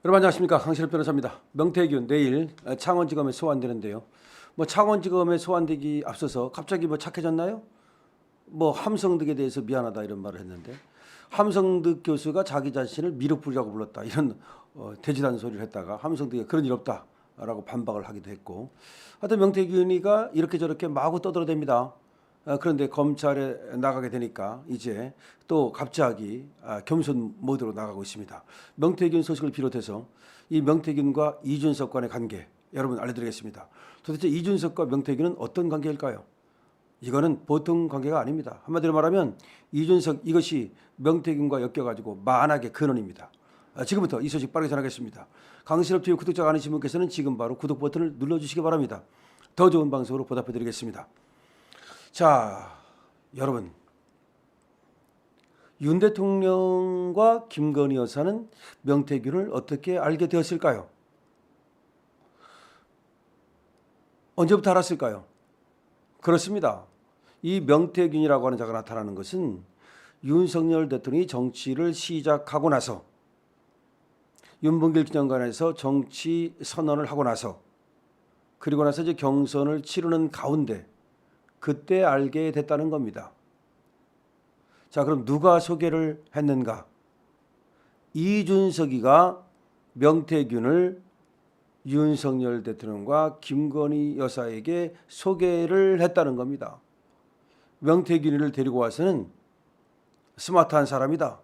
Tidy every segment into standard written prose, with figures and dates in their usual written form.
여러분 안녕하십니까, 강신업 변호사입니다. 명태균 내일 창원지검에 소환되는데요. 창원지검에 소환되기 앞서서 갑자기 착해졌나요? 함성득에 대해서 미안하다 이런 말을 했는데, 함성득 교수가 자기 자신을 미륵불이라고 불렀다 이런 돼지단 소리를 했다가 함성득이 그런 일 없다라고 반박을 하기도 했고, 하여튼 명태균이가 이렇게 저렇게 마구 떠들어댑니다. 그런데 검찰에 나가게 되니까 이제 또 갑자기 겸손 모드로 나가고 있습니다. 명태균 소식을 비롯해서 이 명태균과 이준석 간의 관계 여러분 알려드리겠습니다. 도대체 이준석과 명태균은 어떤 관계일까요? 이거는 보통 관계가 아닙니다. 한마디로 말하면 이준석 이것이 명태균과 엮여가지고 만악의 근원입니다. 지금부터 이 소식 빠르게 전하겠습니다. 강신업TV 구독자가 아니신 분께서는 지금 바로 구독 버튼을 눌러주시기 바랍니다. 더 좋은 방송으로 보답해드리겠습니다. 자, 여러분, 윤 대통령과 김건희 여사는 명태균을 어떻게 알게 되었을까요? 언제부터 알았을까요? 그렇습니다. 이 명태균이라고 하는 자가 나타나는 것은 윤석열 대통령이 정치를 시작하고 나서, 윤봉길 기념관에서 정치 선언을 하고 나서, 그리고 나서 이제 경선을 치르는 가운데 그때 알게 됐다는 겁니다. 자, 그럼 누가 소개를 했는가? 이준석이가 명태균을 윤석열 대통령과 김건희 여사에게 소개를 했다는 겁니다. 명태균이를 데리고 와서는 스마트한 사람이다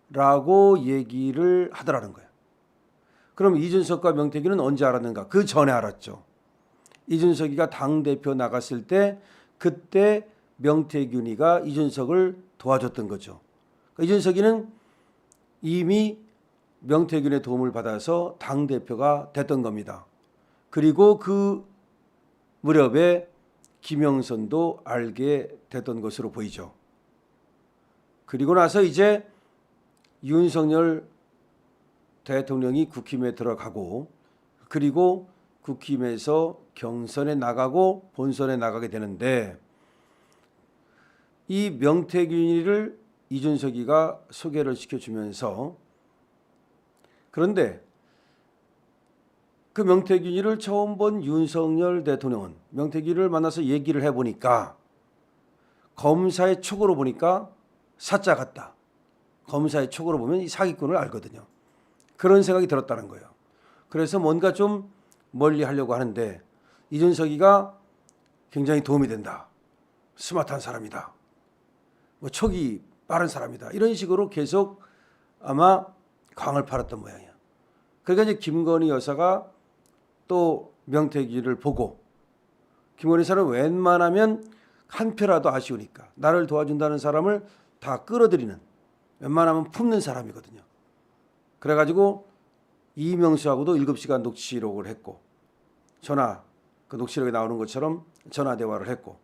라고 얘기를 하더라는 거예요. 그럼 이준석과 명태균은 언제 알았는가? 그 전에 알았죠. 이준석이가 당대표 나갔을 때 그때 명태균이가 이준석을 도와줬던 거죠. 이준석이는 이미 명태균의 도움을 받아서 당대표가 됐던 겁니다. 그리고 그 무렵에 김영선도 알게 됐던 것으로 보이죠. 그리고 나서 이제 윤석열 대통령이 국힘에 들어가고, 그리고 국힘에서 경선에 나가고 본선에 나가게 되는데, 이 명태균이를 이준석이가 소개를 시켜주면서, 그런데 그 명태균이를 처음 본 윤석열 대통령은 명태균이를 만나서 얘기를 해보니까 검사의 촉으로 보니까 사자 같다. 검사의 촉으로 보면 이 사기꾼을 알거든요. 그런 생각이 들었다는 거예요. 그래서 뭔가 좀 멀리 하려고 하는데 이준석이가 굉장히 도움이 된다. 스마트한 사람이다. 촉이 빠른 사람이다. 이런 식으로 계속 아마 광을 팔았던 모양이야. 그러니까 이제 김건희 여사가 또 명태균을 보고, 김건희 여사는 웬만하면 한 표라도 아쉬우니까 나를 도와준다는 사람을 다 끌어들이는, 웬만하면 품는 사람이거든요. 그래가지고 이명수하고도 7시간 녹취록을 했고, 그 녹취록에 나오는 것처럼 전화 대화를 했고,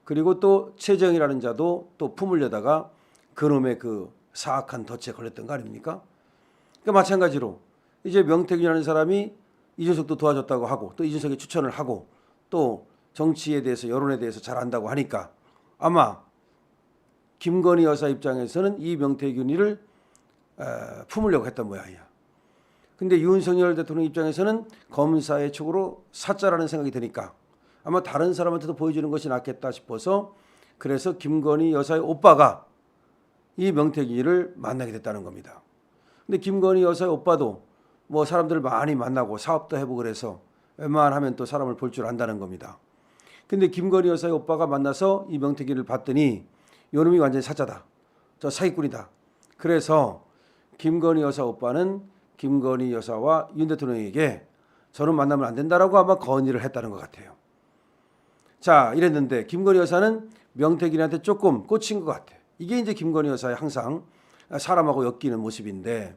그리고 또 최정이라는 자도 또 품으려다가 그놈의 그 사악한 덫에 걸렸던 거 아닙니까? 그러니까 마찬가지로 이제 명태균이라는 사람이 이준석도 도와줬다고 하고, 또 이준석이 추천을 하고, 또 정치에 대해서 여론에 대해서 잘 안다고 하니까 아마 김건희 여사 입장에서는 이 명태균이를 품으려고 했던 모양이야. 근데 윤석열 대통령 입장에서는 검사의 촉으로 사자라는 생각이 드니까 아마 다른 사람한테도 보여주는 것이 낫겠다 싶어서, 그래서 김건희 여사의 오빠가 이 명태균이를 만나게 됐다는 겁니다. 근데 김건희 여사의 오빠도 사람들을 많이 만나고 사업도 해보고 그래서 웬만하면 또 사람을 볼 줄 안다는 겁니다. 근데 김건희 여사의 오빠가 만나서 이 명태균을 봤더니 요놈이 완전히 사자다. 저 사기꾼이다. 그래서 김건희 여사 오빠는 김건희 여사와 윤 대통령에게 저는 만나면 안 된다라고 아마 건의를 했다는 것 같아요. 자, 이랬는데 김건희 여사는 명태균한테 조금 꽂힌 것 같아. 이게 이제 김건희 여사의 항상 사람하고 엮이는 모습인데,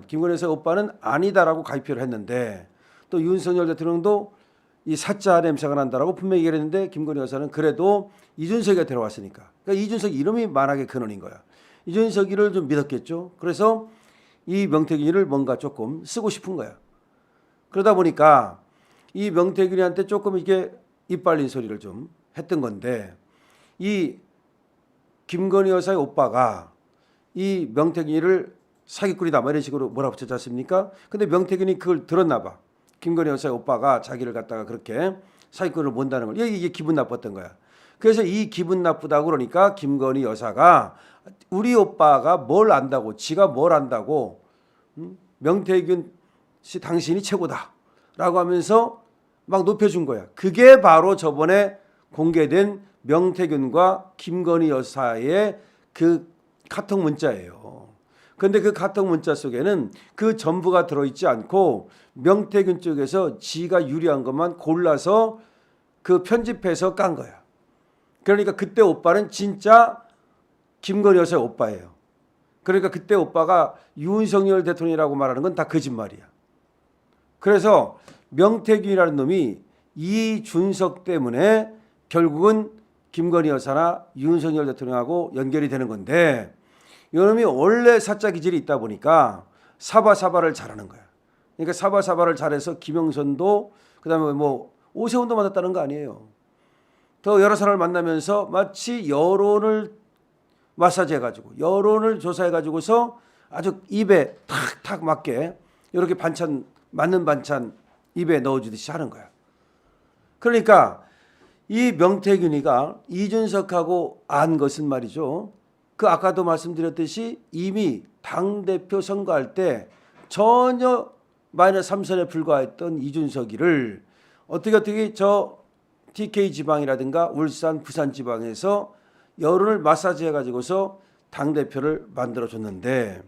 김건희 여사의 오빠는 아니다라고 가입표를 했는데, 또 윤석열 대통령도 이 사자 냄새가 난다라고 분명히 얘기를 했는데, 김건희 여사는 그래도 이준석이가 데려왔으니까, 그러니까 이준석이 이름이 만악의 근원인 거야. 이준석이를 좀 믿었겠죠. 그래서 이 명태균이를 뭔가 조금 쓰고 싶은 거야. 그러다 보니까 이 명태균이한테 조금 이게 이빨린 소리를 좀 했던 건데, 이 김건희 여사의 오빠가 이 명태균이를 사기꾼이다 뭐 이런 식으로 몰아붙였지 않습니까? 근데 명태균이 그걸 들었나 봐. 김건희 여사의 오빠가 자기를 갖다가 그렇게 사기꾼을 본다는 걸. 이게 기분 나빴던 거야. 그래서 이 기분 나쁘다고 그러니까 김건희 여사가 우리 오빠가 뭘 안다고, 지가 뭘 안다고, 명태균 씨 당신이 최고다라고 하면서 막 높여준 거야. 그게 바로 저번에 공개된 명태균과 김건희 여사의 그 카톡 문자예요. 그런데 그 카톡 문자 속에는 그 전부가 들어있지 않고 명태균 쪽에서 지가 유리한 것만 골라서 그 편집해서 깐 거야. 그러니까 그때 오빠는 진짜 김건희 여사의 오빠예요. 그러니까 그때 오빠가 윤석열 대통령이라고 말하는 건 다 거짓말이야. 그래서 명태균이라는 놈이 이준석 때문에 결국은 김건희 여사나 윤석열 대통령하고 연결이 되는 건데 이놈이 원래 사짜 기질이 있다 보니까 사바사바를 잘하는 거야. 그러니까 사바사바를 잘해서 김영선도 그다음에 뭐 오세훈도 만났다는 거 아니에요. 더 여러 사람을 만나면서 마치 여론을 마사지해가지고 여론을 조사해가지고서 아주 입에 탁탁 맞게 이렇게 반찬 맞는 반찬 입에 넣어주듯이 하는 거야. 그러니까 이 명태균이가 이준석하고 안 것은 말이죠. 그 아까도 말씀드렸듯이 이미 당대표 선거할 때 전혀 마이너스 3선에 불과했던 이준석이를 어떻게 저 TK 지방이라든가 울산, 부산 지방에서 여론을 마사지해 가지고서 당대표를 만들어줬는데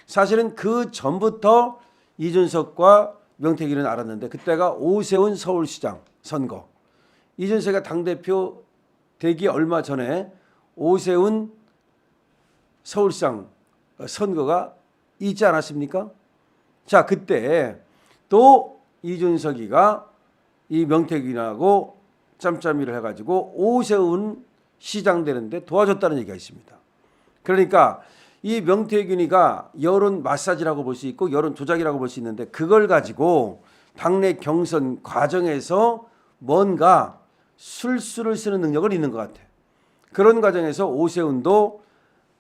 사실은 그 전부터 이준석과 명태균은 알았는데 그때가 오세훈 서울시장 선거. 이준석이 당대표 되기 얼마 전에 오세훈 서울시장 선거가 있지 않았습니까? 자, 그때 또 이준석이가 이 명태균하고 짬짬이를 해가지고 오세훈 시장 되는데 도와줬다는 얘기가 있습니다. 그러니까 이 명태균이가 여론 마사지라고 볼 수 있고 여론 조작이라고 볼 수 있는데 그걸 가지고 당내 경선 과정에서 뭔가 술수를 쓰는 능력을 있는 것 같아. 그런 과정에서 오세훈도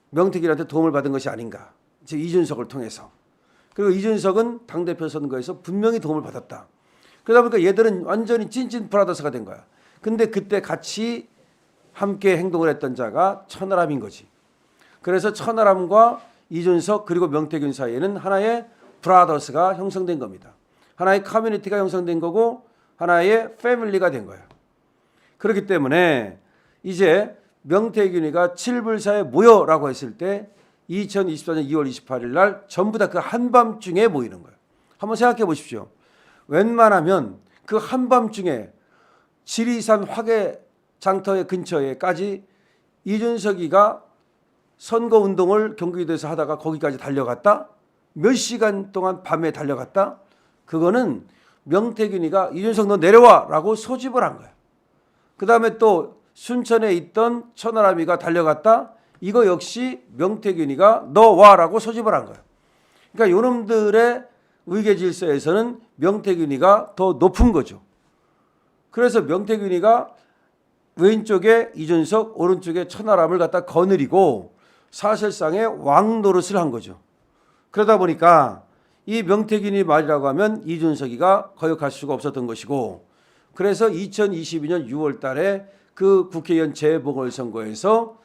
명태균한테 도움을 받은 것이 아닌가. 즉 이준석을 통해서. 그리고 이준석은 당대표 선거에서 분명히 도움을 받았다. 그러다 보니까 얘들은 완전히 찐찐 브라더스가 된 거야. 근데 그때 같이 함께 행동을 했던 자가 천하람인 거지. 그래서 천하람과 이준석 그리고 명태균 사이에는 하나의 브라더스가 형성된 겁니다. 하나의 커뮤니티가 형성된 거고 하나의 패밀리가 된 거예요. 그렇기 때문에 이제 명태균이가 7불사에 모여라고 했을 때 2024년 2월 28일 날 전부 다 그 한밤중에 모이는 거예요. 한번 생각해 보십시오. 웬만하면 그 한밤중에 지리산 화계 장터 근처에까지 이준석이가 선거운동을 경기도에서 하다가 거기까지 달려갔다? 몇 시간 동안 밤에 달려갔다? 그거는 명태균이가 이준석 너 내려와 라고 소집을 한 거야. 그 다음에 또 순천에 있던 천하람이가 달려갔다? 이거 역시 명태균이가 너 와라고 소집을 한 거야. 그러니까 요놈들의 의계 질서에서는 명태균이가 더 높은 거죠. 그래서 명태균이가 왼쪽에 이준석, 오른쪽에 천하람을 갖다 거느리고 사실상의 왕노릇을 한 거죠. 그러다 보니까 이 명태균이 말이라고 하면 이준석이가 거역할 수가 없었던 것이고 그래서 2022년 6월 달에 그 국회의원 재보궐선거에서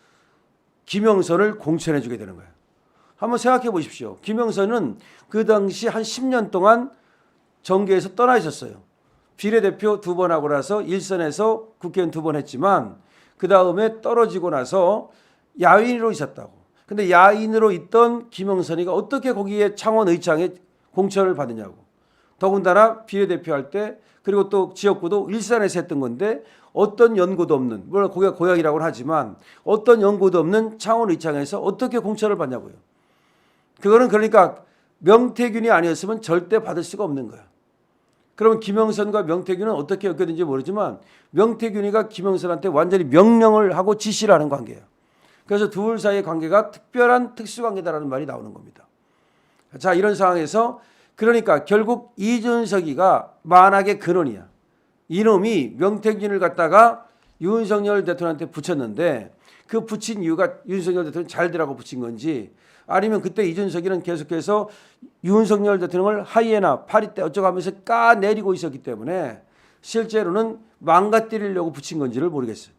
김영선을 공천해 주게 되는 거예요. 한번 생각해 보십시오. 김영선은 그 당시 한 10년 동안 정계에서 떠나 있었어요. 비례대표 2번 하고 나서 일선에서 국회의원 2번 했지만 그 다음에 떨어지고 나서 야인으로 있었다고. 근데 야인으로 있던 김영선이가 어떻게 거기에 창원의창에 공천을 받느냐고. 더군다나 비례대표 할 때 그리고 또 지역구도 일산에서 했던 건데 어떤 연고도 없는 물론 거기가 고향이라고는 하지만 어떤 연고도 없는 창원의창에서 어떻게 공천을 받냐고요. 그거는 그러니까 명태균이 아니었으면 절대 받을 수가 없는 거야. 그러면 김영선과 명태균은 어떻게 엮였는지 모르지만 명태균이가 김영선한테 완전히 명령을 하고 지시를 하는 관계예요. 그래서 둘 사이의 관계가 특별한 특수관계다라는 말이 나오는 겁니다. 자, 이런 상황에서 그러니까 결국 이준석이가 만악의 근원이야. 이놈이 명태균을 갖다가 윤석열 대통령한테 붙였는데 그 붙인 이유가 윤석열 대통령이 잘 되라고 붙인 건지 아니면 그때 이준석이는 계속해서 윤석열 대통령을 하이에나 파리떼 어쩌고 하면서 까내리고 있었기 때문에 실제로는 망가뜨리려고 붙인 건지를 모르겠어요.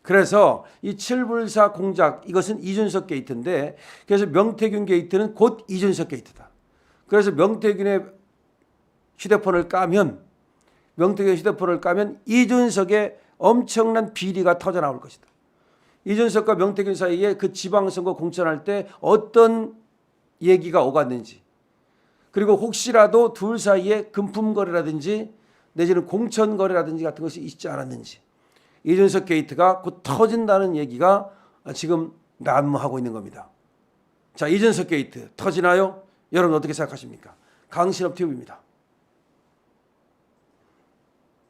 그래서 이 7불사 공작 이것은 이준석 게이트인데 그래서 명태균 게이트는 곧 이준석 게이트다. 그래서 명태균의 휴대폰을 까면 이준석의 엄청난 비리가 터져나올 것이다. 이준석과 명태균 사이에 그 지방선거 공천할 때 어떤 얘기가 오갔는지 그리고 혹시라도 둘 사이에 금품거래라든지 내지는 공천거래라든지 같은 것이 있지 않았는지 이준석 게이트가 곧 터진다는 얘기가 지금 난무하고 있는 겁니다. 자, 이준석 게이트 터지나요? 여러분 어떻게 생각하십니까? 강신업 TV입니다.